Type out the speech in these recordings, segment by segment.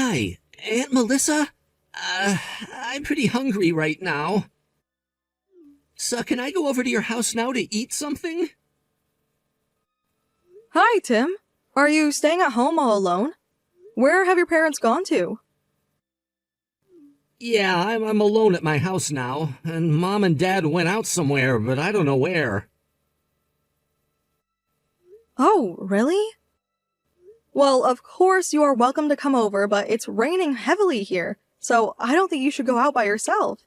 Hi, Aunt Melissa? I'm pretty hungry right now. So can I go over to your house now to eat something? Hi, Tim. Are you staying at home all alone? Where have your parents gone to? Yeah, I'm alone at my house now, and Mom and Dad went out somewhere, but I don't know where. Oh, really? Well, of course you are welcome to come over, but it's raining heavily here, so I don't think you should go out by yourself.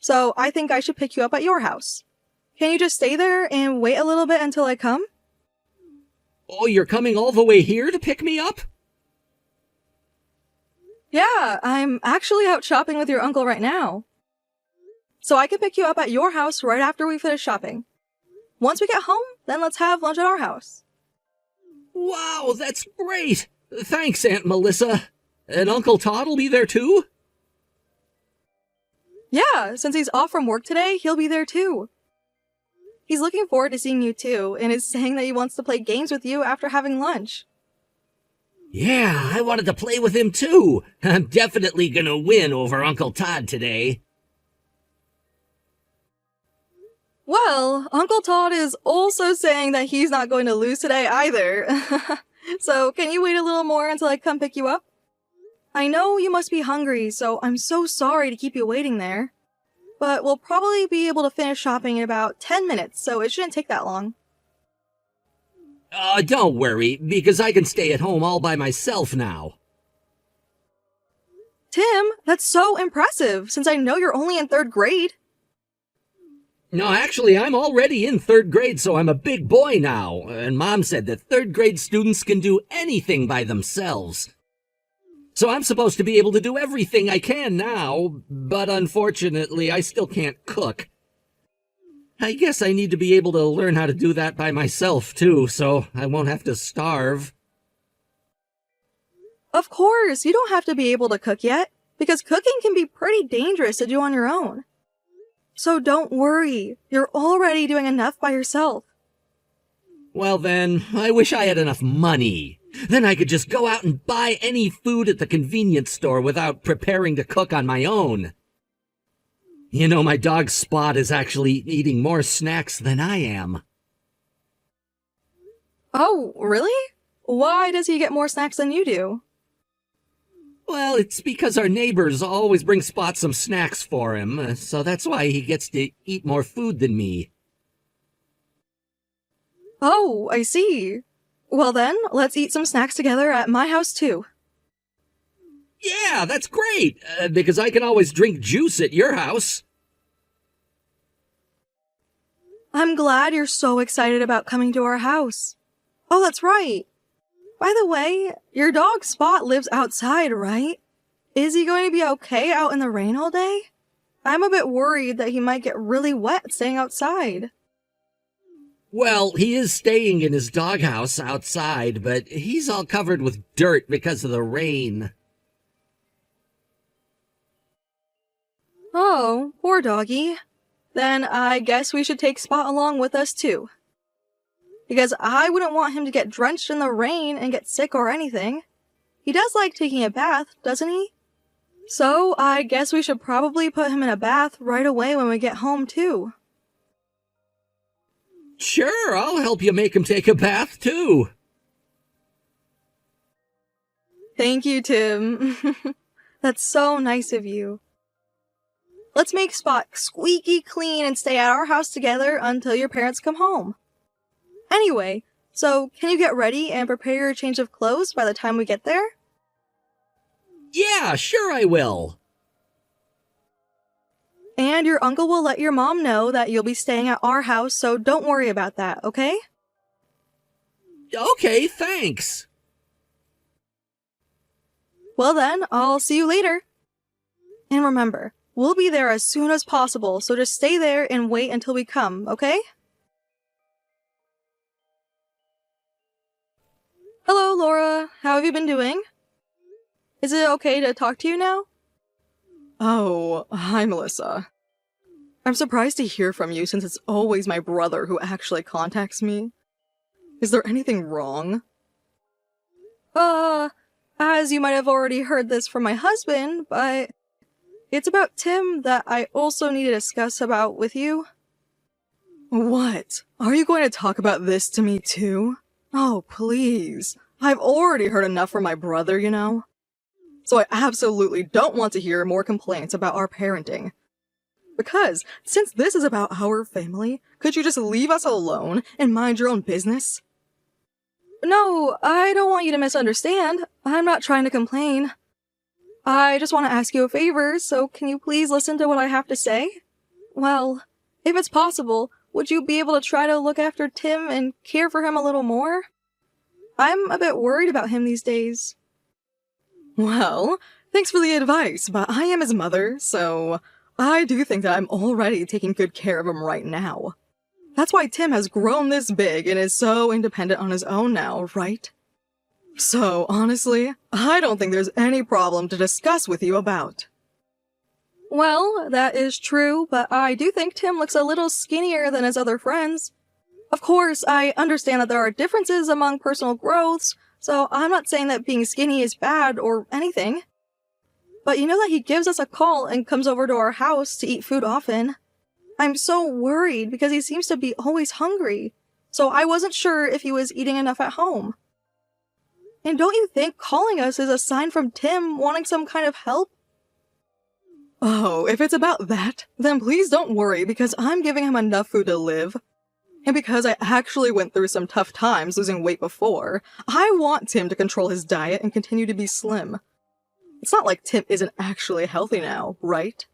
So I think I should pick you up at your house. Can you just stay there and wait a little bit until I come? Oh, you're coming all the way here to pick me up? Yeah, I'm actually out shopping with your uncle right now. So I can pick you up at your house right after we finish shopping. Once we get home, then let's have lunch at our house. Wow, that's great! Thanks, Aunt Melissa. And Uncle Todd will be there too? Yeah, since he's off from work today, he'll be there too. He's looking forward to seeing you too, and is saying that he wants to play games with you after having lunch. Yeah, I wanted to play with him too. I'm definitely gonna win over Uncle Todd today. Well, Uncle Todd is also saying that he's not going to lose today either. So can you wait a little more until I come pick you up? I know you must be hungry, so I'm so sorry to keep you waiting there. But we'll probably be able to finish shopping in about 10 minutes, so it shouldn't take that long. Don't worry, because I can stay at home all by myself now. Tim, that's so impressive, since I know you're only in 3rd grade. No, actually, I'm already in 3rd grade, so I'm a big boy now. And Mom said that 3rd grade students can do anything by themselves. So I'm supposed to be able to do everything I can now, but unfortunately, I still can't cook. I guess I need to be able to learn how to do that by myself, too, so I won't have to starve. Of course, you don't have to be able to cook yet, because cooking can be pretty dangerous to do on your own. So don't worry, you're already doing enough by yourself. Well then, I wish I had enough money. Then I could just go out and buy any food at the convenience store without preparing to cook on my own. You know, my dog Spot is actually eating more snacks than I am. Oh, really? Why does he get more snacks than you do? Well, it's because our neighbors always bring Spot some snacks for him, so that's why he gets to eat more food than me. Oh, I see. Well then, let's eat some snacks together at my house too. Yeah, that's great, because I can always drink juice at your house. I'm glad you're so excited about coming to our house. Oh, that's right. By the way, your dog Spot lives outside, right? Is he going to be okay out in the rain all day? I'm a bit worried that he might get really wet staying outside. Well, he is staying in his doghouse outside, but he's all covered with dirt because of the rain. Oh, poor doggy. Then I guess we should take Spot along with us too. Because I wouldn't want him to get drenched in the rain and get sick or anything. He does like taking a bath, doesn't he? So I guess we should probably put him in a bath right away when we get home too. Sure, I'll help you make him take a bath too. Thank you, Tim. That's so nice of you. Let's make Spot squeaky clean and stay at our house together until your parents come home. Anyway, so can you get ready and prepare your change of clothes by the time we get there? Yeah, sure I will. And your uncle will let your mom know that you'll be staying at our house, so don't worry about that, okay? Okay, thanks. Well then, I'll see you later. And remember, we'll be there as soon as possible, so just stay there and wait until we come, okay? Hello, Laura. How have you been doing? Is it okay to talk to you now? Oh, hi, Melissa. I'm surprised to hear from you since it's always my brother who actually contacts me. Is there anything wrong? As as you might have already heard this from my husband, but it's about Tim that I also need to discuss about with you. What? Are you going to talk about this to me too? Oh, please. I've already heard enough from my brother, you know? So I absolutely don't want to hear more complaints about our parenting. Because, since this is about our family, could you just leave us alone and mind your own business? No, I don't want you to misunderstand. I'm not trying to complain. I just want to ask you a favor, so can you please listen to what I have to say? Well, if it's possible, would you be able to try to look after Tim and care for him a little more? I'm a bit worried about him these days. Well, thanks for the advice, but I am his mother, so I do think that I'm already taking good care of him right now. That's why Tim has grown this big and is so independent on his own now, right? So, honestly, I don't think there's any problem to discuss with you about. Well, that is true, but I do think Tim looks a little skinnier than his other friends. Of course, I understand that there are differences among personal growths, so I'm not saying that being skinny is bad or anything. But you know that he gives us a call and comes over to our house to eat food often. I'm so worried because he seems to be always hungry, so I wasn't sure if he was eating enough at home. And don't you think calling us is a sign from Tim wanting some kind of help? Oh, if it's about that, then please don't worry because I'm giving him enough food to live. And because I actually went through some tough times losing weight before, I want Tim to control his diet and continue to be slim. It's not like Tim isn't actually healthy now, right?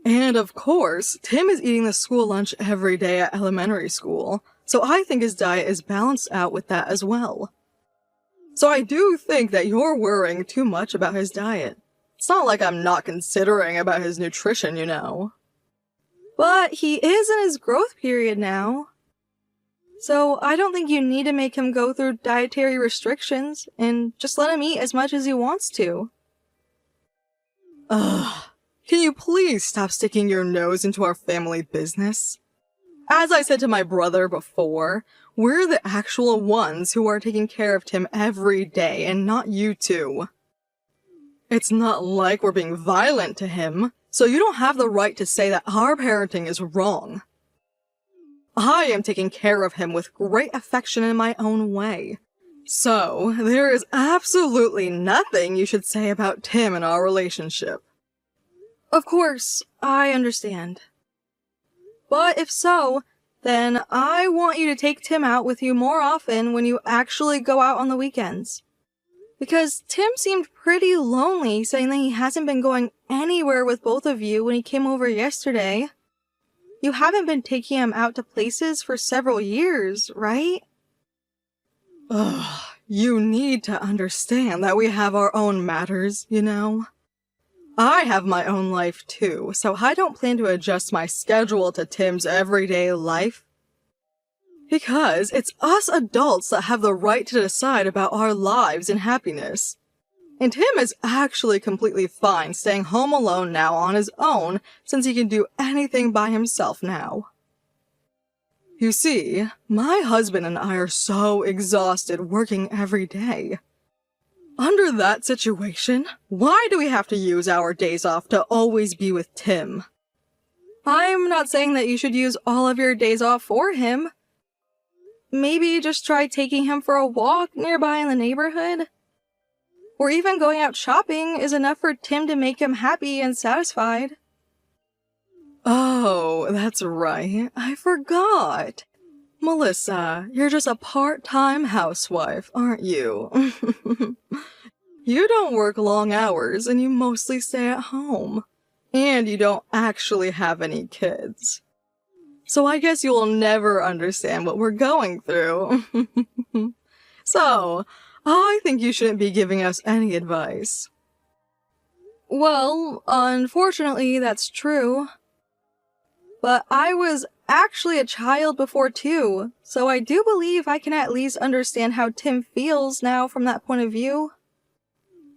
And of course, Tim is eating the school lunch every day at elementary school, so I think his diet is balanced out with that as well. So I do think that you're worrying too much about his diet. It's not like I'm not considering about his nutrition, you know. But he is in his growth period now. So I don't think you need to make him go through dietary restrictions and just let him eat as much as he wants to. Ugh. Can you please stop sticking your nose into our family business? As I said to my brother before, we're the actual ones who are taking care of Tim every day and not you two. It's not like we're being violent to him, so you don't have the right to say that our parenting is wrong. I am taking care of him with great affection in my own way. So, there is absolutely nothing you should say about Tim and our relationship. Of course, I understand. But if so, then I want you to take Tim out with you more often when you actually go out on the weekends. Because Tim seemed pretty lonely saying that he hasn't been going anywhere with both of you when he came over yesterday. You haven't been taking him out to places for several years, right? Ugh, you need to understand that we have our own matters, you know? I have my own life too, so I don't plan to adjust my schedule to Tim's everyday life. Because it's us adults that have the right to decide about our lives and happiness. And Tim is actually completely fine staying home alone now on his own since he can do anything by himself now. You see, my husband and I are so exhausted working every day. Under that situation, why do we have to use our days off to always be with Tim? I'm not saying that you should use all of your days off for him. Maybe just try taking him for a walk nearby in the neighborhood. Or even going out shopping is enough for Tim to make him happy and satisfied. Oh, that's right. I forgot. Melissa, you're just a part-time housewife, aren't you? You don't work long hours and you mostly stay at home. And you don't actually have any kids. So I guess you'll never understand what we're going through. So, I think you shouldn't be giving us any advice. Well, unfortunately, that's true. But I was actually a child before too, so I do believe I can at least understand how Tim feels now from that point of view.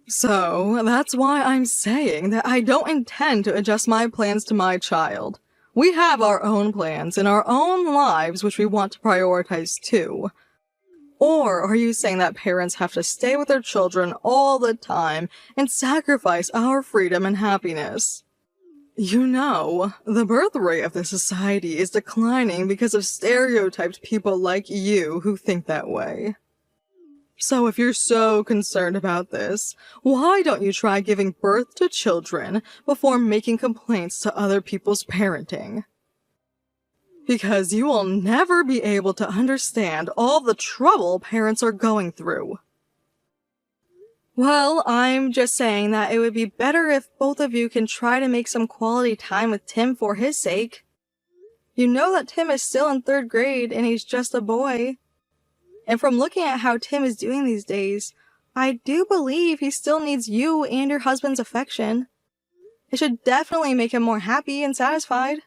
So, that's why I'm saying that I don't intend to adjust my plans to my child. We have our own plans and our own lives which we want to prioritize too. Or are you saying that parents have to stay with their children all the time and sacrifice our freedom and happiness? You know, the birth rate of this society is declining because of stereotyped people like you who think that way. So if you're so concerned about this, why don't you try giving birth to children before making complaints to other people's parenting? Because you will never be able to understand all the trouble parents are going through. Well, I'm just saying that it would be better if both of you can try to make some quality time with Tim for his sake. You know that Tim is still in 3rd grade and he's just a boy. And from looking at how Tim is doing these days, I do believe he still needs you and your husband's affection. It should definitely make him more happy and satisfied.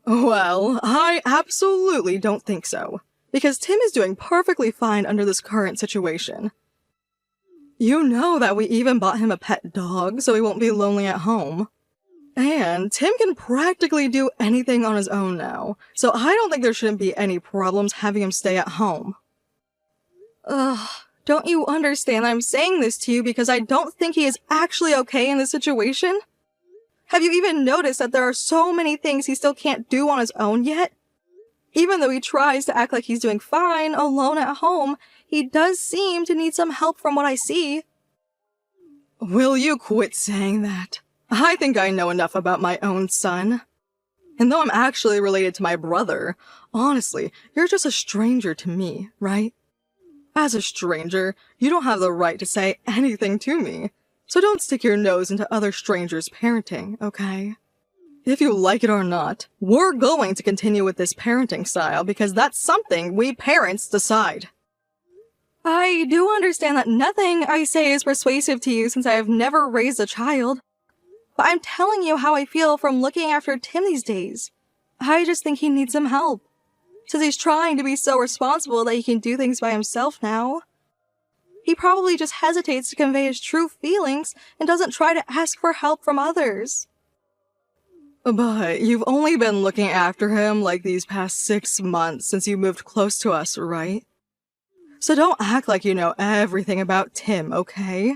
Well, I absolutely don't think so, because Tim is doing perfectly fine under this current situation. You know that we even bought him a pet dog so he won't be lonely at home. And Tim can practically do anything on his own now, so I don't think there shouldn't be any problems having him stay at home. Ugh, don't you understand I'm saying this to you because I don't think he is actually okay in this situation? Have you even noticed that there are so many things he still can't do on his own yet? Even though he tries to act like he's doing fine alone at home, he does seem to need some help from what I see. Will you quit saying that? I think I know enough about my own son. And though I'm actually related to my brother, honestly, you're just a stranger to me, right? As a stranger, you don't have the right to say anything to me. So don't stick your nose into other strangers' parenting, okay? If you like it or not, we're going to continue with this parenting style because that's something we parents decide. I do understand that nothing I say is persuasive to you since I have never raised a child. But I'm telling you how I feel from looking after Tim these days. I just think he needs some help. Since he's trying to be so responsible that he can do things by himself now. He probably just hesitates to convey his true feelings and doesn't try to ask for help from others. But you've only been looking after him like these past 6 months since you moved close to us, right? So don't act like you know everything about Tim, okay?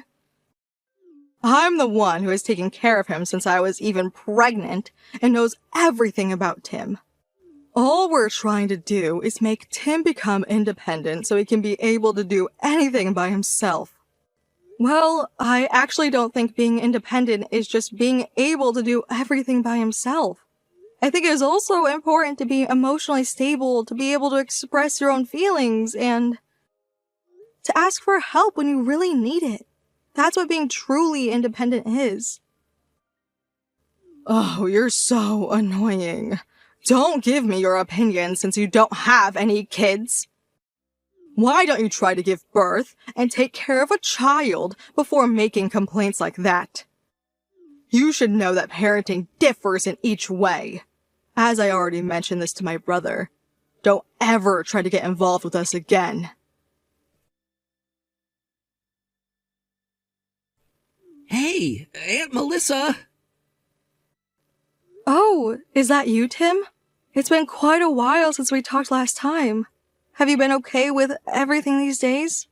I'm the one who has taken care of him since I was even pregnant and knows everything about Tim. All we're trying to do is make Tim become independent so he can be able to do anything by himself. Well, I actually don't think being independent is just being able to do everything by himself. I think it is also important to be emotionally stable, to be able to express your own feelings, and to ask for help when you really need it. That's what being truly independent is. Oh, you're so annoying. Don't give me your opinion since you don't have any kids. Why don't you try to give birth and take care of a child before making complaints like that? You should know that parenting differs in each way. As I already mentioned this to my brother, don't ever try to get involved with us again. Hey, Aunt Melissa! Oh, is that you, Tim? It's been quite a while since we talked last time. Have you been okay with everything these days?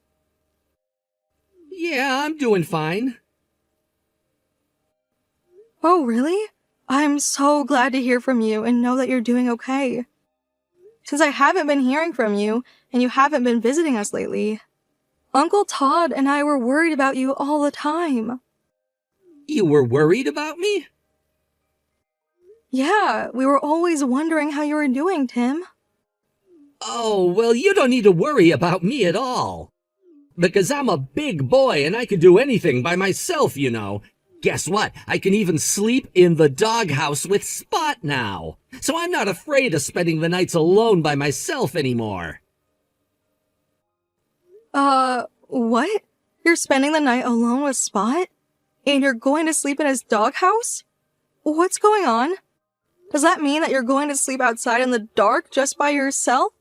Yeah, I'm doing fine. Oh, really? I'm so glad to hear from you and know that you're doing okay. Since I haven't been hearing from you, and you haven't been visiting us lately, Uncle Todd and I were worried about you all the time. You were worried about me? Yeah, we were always wondering how you were doing, Tim. Oh, well, you don't need to worry about me at all. Because I'm a big boy and I can do anything by myself, you know. Guess what? I can even sleep in the doghouse with Spot now. So I'm not afraid of spending the nights alone by myself anymore. What? You're spending the night alone with Spot? And you're going to sleep in his doghouse? What's going on? Does that mean that you're going to sleep outside in the dark just by yourself?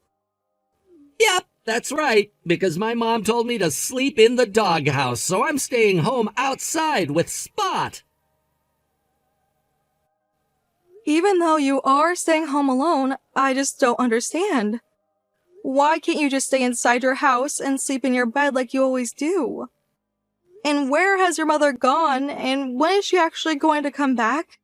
Yep, that's right, because my mom told me to sleep in the doghouse, so I'm staying home outside with Spot. Even Even though you are staying home alone, I just don't understand. why can't you just stay inside your house and sleep in your bed like you always do? And where has your mother gone, and when is she actually going to come back?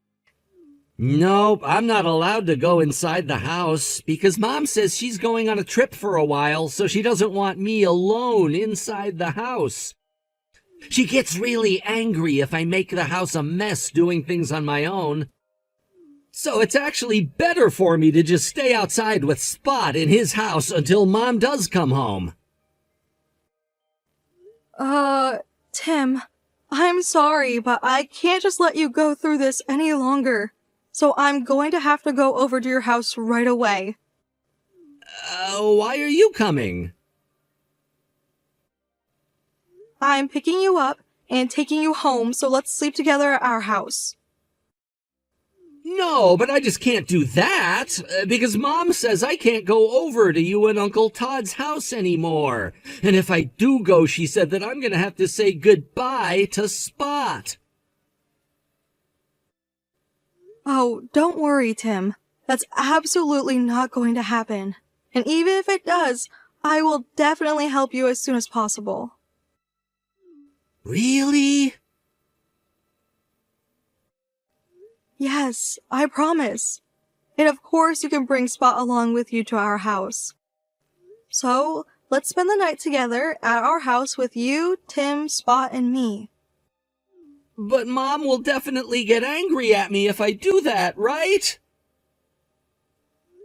Nope, I'm not allowed to go inside the house because Mom says she's going on a trip for a while, so she doesn't want me alone inside the house. She gets really angry if I make the house a mess doing things on my own. So it's actually better for me to just stay outside with Spot in his house until Mom does come home. Tim, I'm sorry, but I can't just let you go through this any longer. So I'm going to have to go over to your house right away. Why are you coming? I'm picking you up and taking you home, so let's sleep together at our house. No, but I just can't do that, because Mom says I can't go over to you and Uncle Todd's house anymore. And if I do go, she said that I'm going to have to say goodbye to Spot. Oh, don't worry, Tim. That's absolutely not going to happen. And even if it does, I will definitely help you as soon as possible. Really? Yes, I promise. And of course you can bring Spot along with you to our house. So, let's spend the night together at our house with you, Tim, Spot, and me. But Mom will definitely get angry at me if I do that, right?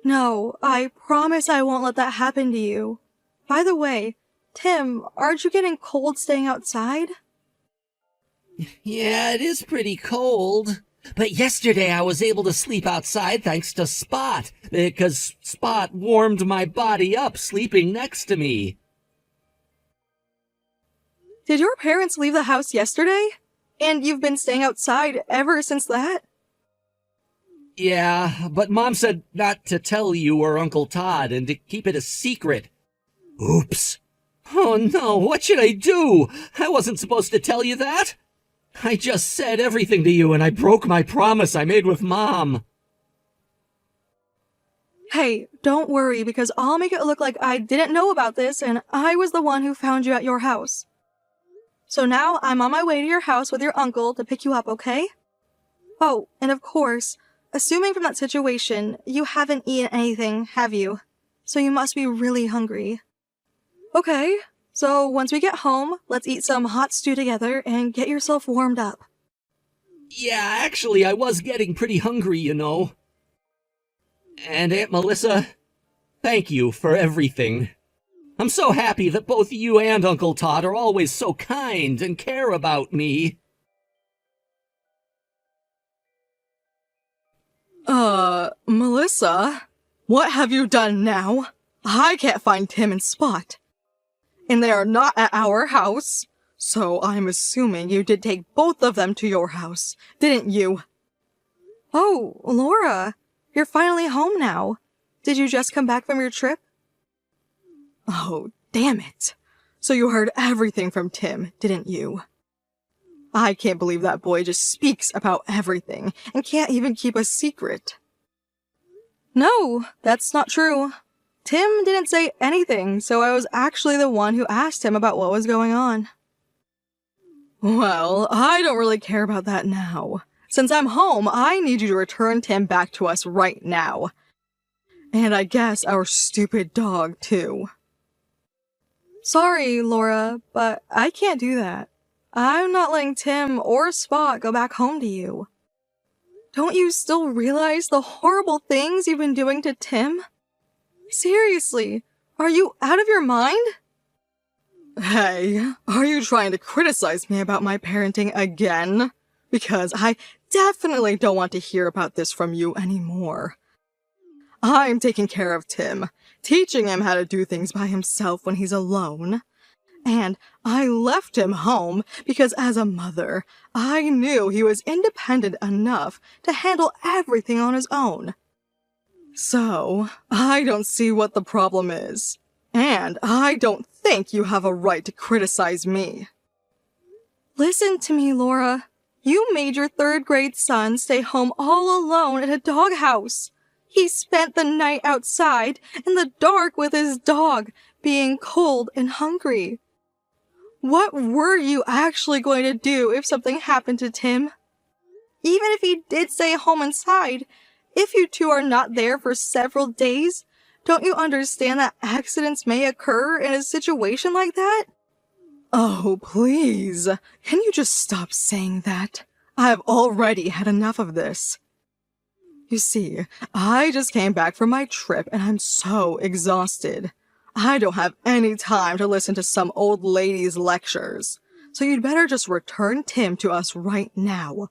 No, I promise I won't let that happen to you. By the way, Tim, aren't you getting cold staying outside? Yeah, it is pretty cold. But yesterday I was able to sleep outside thanks to Spot, because Spot warmed my body up sleeping next to me. Did your parents leave the house yesterday? And you've been staying outside ever since that? Yeah, but Mom said not to tell you or Uncle Todd and to keep it a secret. Oops. Oh no, what should I do? I wasn't supposed to tell you that. I just said everything to you and I broke my promise I made with Mom. Hey, don't worry, because I'll make it look like I didn't know about this and I was the one who found you at your house. So now I'm on my way to your house with your uncle to pick you up, okay? Oh, and of course, assuming from that situation, you haven't eaten anything, have you? So you must be really hungry. Okay, so once we get home, let's eat some hot stew together and get yourself warmed up. Yeah, actually, I was getting pretty hungry, you know. And Aunt Melissa, thank you for everything. I'm so happy that both you and Uncle Todd are always so kind and care about me. Melissa? What have you done now? I can't find Tim and Spot. And they are not at our house. So I'm assuming you did take both of them to your house, didn't you? Oh, Laura, you're finally home now. Did you just come back from your trip? Oh, damn it. So you heard everything from Tim, didn't you? I can't believe that boy just speaks about everything and can't even keep a secret. No, that's not true. Tim didn't say anything, so I was actually the one who asked him about what was going on. Well, I don't really care about that now. Since I'm home, I need you to return Tim back to us right now. And I guess our stupid dog, too. Sorry, Laura, but I can't do that. I'm not letting Tim or Spot go back home to you. Don't you still realize the horrible things you've been doing to Tim? Seriously, are you out of your mind? Hey, are you trying to criticize me about my parenting again? Because I definitely don't want to hear about this from you anymore. I'm taking care of Tim, teaching him how to do things by himself when he's alone. And I left him home because as a mother, I knew he was independent enough to handle everything on his own. So, I don't see what the problem is. And I don't think you have a right to criticize me. Listen to me, Laura. You made your third grade son stay home all alone at a doghouse. He spent the night outside in the dark with his dog, being cold and hungry. What were you actually going to do if something happened to Tim? Even if he did stay home inside, if you two are not there for several days, don't you understand that accidents may occur in a situation like that? Oh, please. Can you just stop saying that? I've already had enough of this. You see, I just came back from my trip and I'm so exhausted. I don't have any time to listen to some old lady's lectures. So you'd better just return Tim to us right now.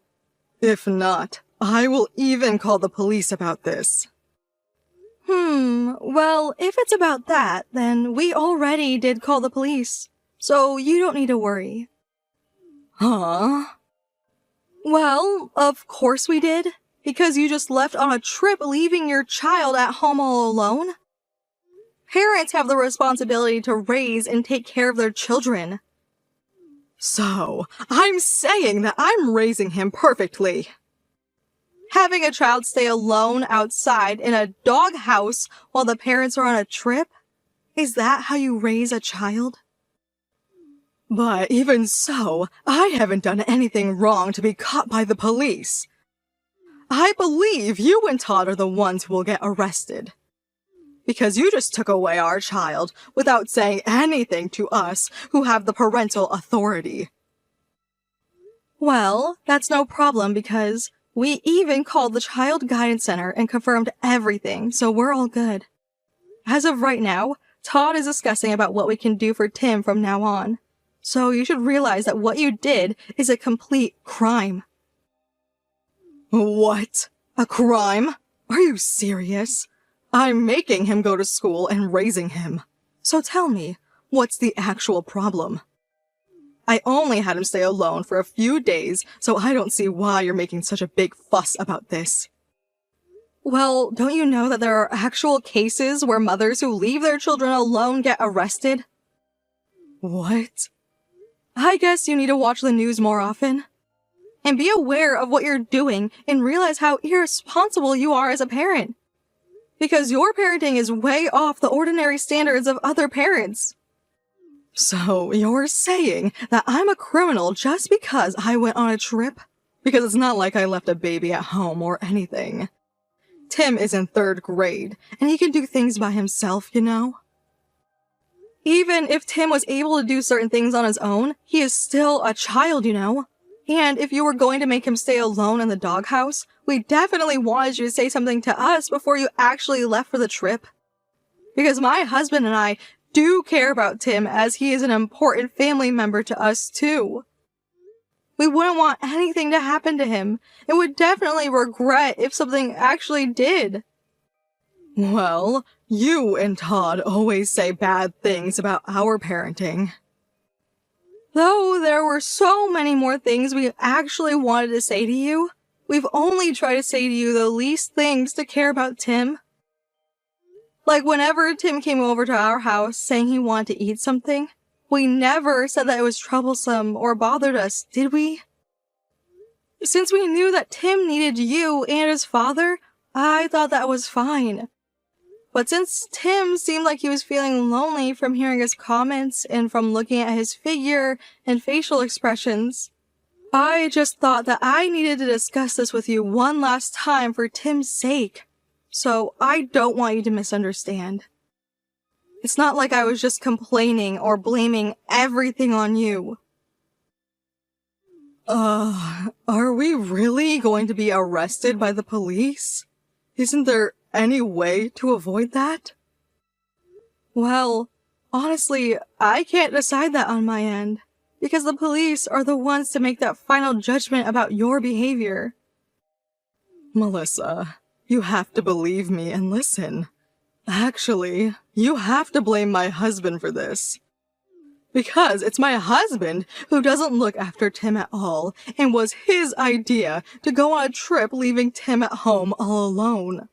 If not, I will even call the police about this. Well, if it's about that, then we already did call the police. So you don't need to worry. Huh? Well, of course we did. Because you just left on a trip leaving your child at home all alone. Parents have the responsibility to raise and take care of their children. So, I'm saying that I'm raising him perfectly. Having a child stay alone outside in a doghouse while the parents are on a trip? Is that how you raise a child? But even so, I haven't done anything wrong to be caught by the police. I believe you and Todd are the ones who will get arrested. Because you just took away our child without saying anything to us who have the parental authority. Well, that's no problem because we even called the Child Guidance Center and confirmed everything, so we're all good. As of right now, Todd is discussing about what we can do for Tim from now on. So you should realize that what you did is a complete crime. What? A crime? Are you serious? I'm making him go to school and raising him. So tell me, what's the actual problem? I only had him stay alone for a few days, so I don't see why you're making such a big fuss about this. Well, don't you know that there are actual cases where mothers who leave their children alone get arrested? What? I guess you need to watch the news more often. And be aware of what you're doing and realize how irresponsible you are as a parent. Because your parenting is way off the ordinary standards of other parents. So you're saying that I'm a criminal just because I went on a trip? Because it's not like I left a baby at home or anything. Tim is in 3rd grade, and he can do things by himself, you know? Even if Tim was able to do certain things on his own, he is still a child, you know? And if you were going to make him stay alone in the doghouse, we definitely wanted you to say something to us before you actually left for the trip. Because my husband and I do care about Tim as he is an important family member to us too. We wouldn't want anything to happen to him and would definitely regret if something actually did. Well, you and Todd always say bad things about our parenting. Though there were so many more things we actually wanted to say to you, we've only tried to say to you the least things to care about Tim. Like whenever Tim came over to our house saying he wanted to eat something, we never said that it was troublesome or bothered us, did we? Since we knew that Tim needed you and his father, I thought that was fine. But since Tim seemed like he was feeling lonely from hearing his comments and from looking at his figure and facial expressions, I just thought that I needed to discuss this with you one last time for Tim's sake. So I don't want you to misunderstand. It's not like I was just complaining or blaming everything on you. Are we really going to be arrested by the police? Isn't there any way to avoid that? Well, honestly, I can't decide that on my end, because the police are the ones to make that final judgment about your behavior. Melissa, you have to believe me and listen. Actually, you have to blame my husband for this. Because it's my husband who doesn't look after Tim at all, and was his idea to go on a trip leaving Tim at home all alone.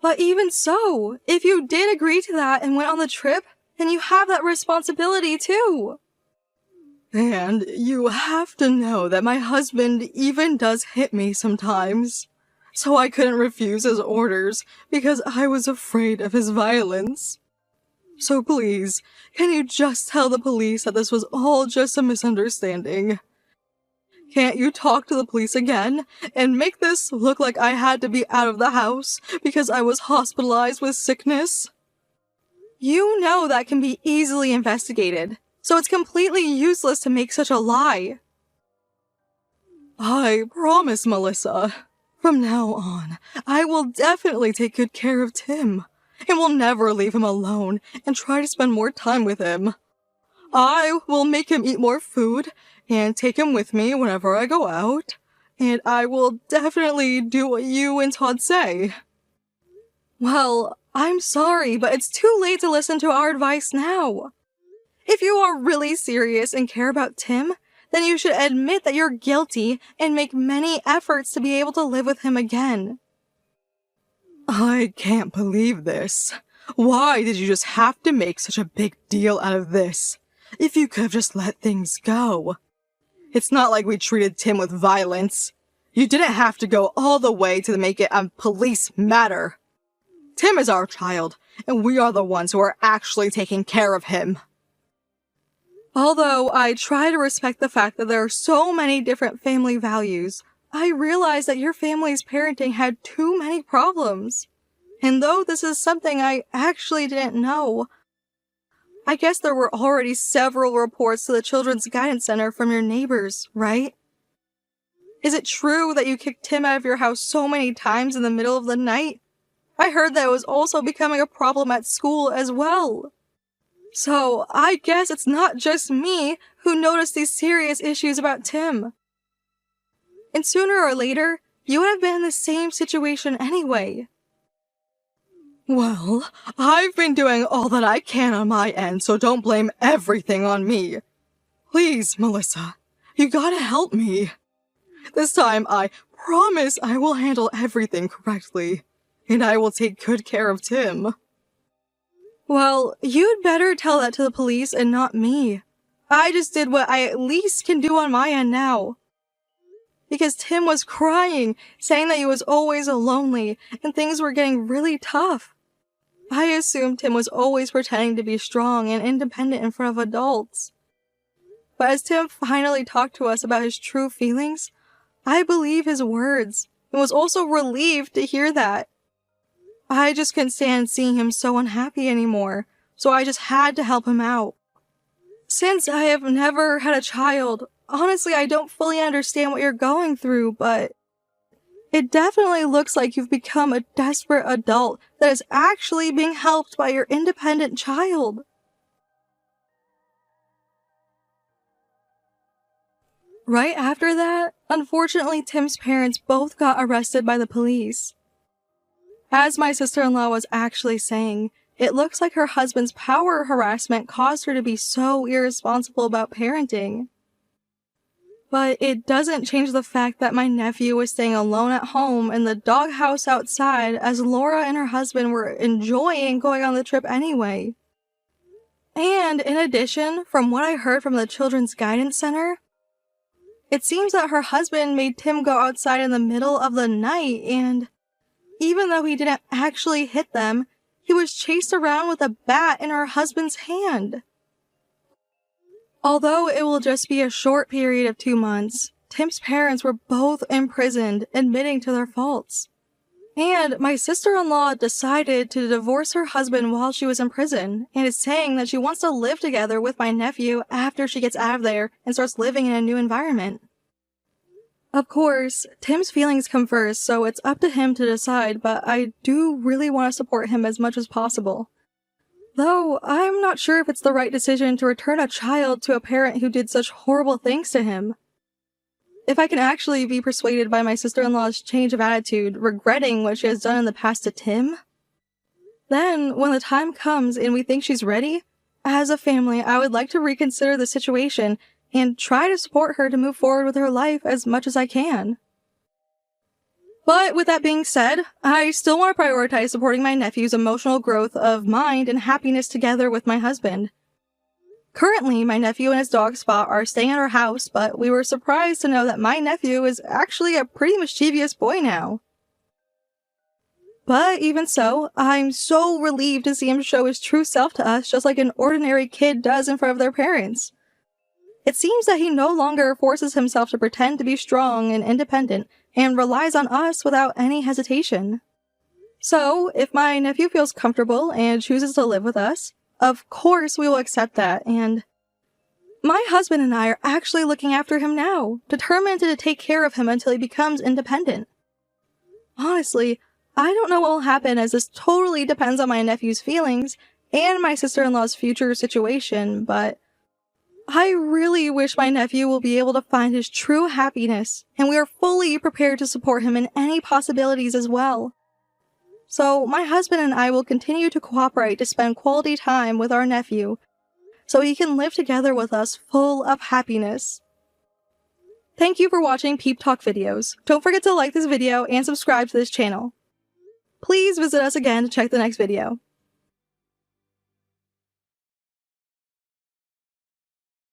But even so, if you did agree to that and went on the trip, then you have that responsibility too. And you have to know that my husband even does hit me sometimes. so I couldn't refuse his orders because I was afraid of his violence. So please, can you just tell the police that this was all just a misunderstanding? Can't you talk to the police again and make this look like I had to be out of the house because I was hospitalized with sickness? You know that can be easily investigated, so it's completely useless to make such a lie. I promise, Melissa. From now on, I will definitely take good care of Tim, and will never leave him alone and try to spend more time with him. I will make him eat more food and take him with me whenever I go out, and I will definitely do what you and Todd say. Well, I'm sorry, but it's too late to listen to our advice now. If you are really serious and care about Tim, then you should admit that you're guilty and make many efforts to be able to live with him again. I can't believe this. Why did you just have to make such a big deal out of this? If you could have just let things go. It's not like we treated Tim with violence. You didn't have to go all the way to make it a police matter. Tim is our child, and we are the ones who are actually taking care of him. Although I try to respect the fact that there are so many different family values, I realize that your family's parenting had too many problems. And though this is something I actually didn't know, I guess there were already several reports to the Children's Guidance Center from your neighbors, right? Is it true that you kicked Tim out of your house so many times in the middle of the night? I heard that it was also becoming a problem at school as well. So, I guess it's not just me who noticed these serious issues about Tim. And sooner or later, you would have been in the same situation anyway. Well, I've been doing all that I can on my end, so don't blame everything on me. Please, Melissa, you gotta help me. This time, I promise I will handle everything correctly, and I will take good care of Tim. Well, you'd better tell that to the police and not me. I just did what I at least can do on my end now. Because Tim was crying, saying that he was always lonely, and things were getting really tough. I assumed Tim was always pretending to be strong and independent in front of adults. But as Tim finally talked to us about his true feelings, I believe his words, and was also relieved to hear that. I just couldn't stand seeing him so unhappy anymore, so I just had to help him out. Since I have never had a child, honestly, I don't fully understand what you're going through, but it definitely looks like you've become a desperate adult that is actually being helped by your independent child. Right after that, unfortunately, Tim's parents both got arrested by the police. As my sister-in-law was actually saying, it looks like her husband's power harassment caused her to be so irresponsible about parenting. But it doesn't change the fact that my nephew was staying alone at home in the doghouse outside as Laura and her husband were enjoying going on the trip anyway. And in addition, from what I heard from the Children's Guidance Center, it seems that her husband made Tim go outside in the middle of the night, and even though he didn't actually hit them, he was chased around with a bat in her husband's hand. Although it will just be a short period of 2 months, Tim's parents were both imprisoned, admitting to their faults. And my sister-in-law decided to divorce her husband while she was in prison, and is saying that she wants to live together with my nephew after she gets out of there and starts living in a new environment. Of course, Tim's feelings come first, so it's up to him to decide, but I do really want to support him as much as possible. Though, I'm not sure if it's the right decision to return a child to a parent who did such horrible things to him. If I can actually be persuaded by my sister-in-law's change of attitude, regretting what she has done in the past to Tim, then, when the time comes and we think she's ready, as a family, I would like to reconsider the situation and try to support her to move forward with her life as much as I can. But with that being said, I still want to prioritize supporting my nephew's emotional growth of mind and happiness together with my husband. Currently, my nephew and his dog Spot are staying at our house, but we were surprised to know that my nephew is actually a pretty mischievous boy now. But even so, I'm so relieved to see him show his true self to us just like an ordinary kid does in front of their parents. It seems that he no longer forces himself to pretend to be strong and independent and relies on us without any hesitation. So, if my nephew feels comfortable and chooses to live with us, of course we will accept that, and my husband and I are actually looking after him now, determined to take care of him until he becomes independent. Honestly, I don't know what will happen as this totally depends on my nephew's feelings and my sister-in-law's future situation, but I really wish my nephew will be able to find his true happiness, and we are fully prepared to support him in any possibilities as well. So my husband and I will continue to cooperate to spend quality time with our nephew, so he can live together with us full of happiness. Thank you for watching Peep Talk videos. Don't forget to like this video and subscribe to this channel. Please visit us again to check the next video.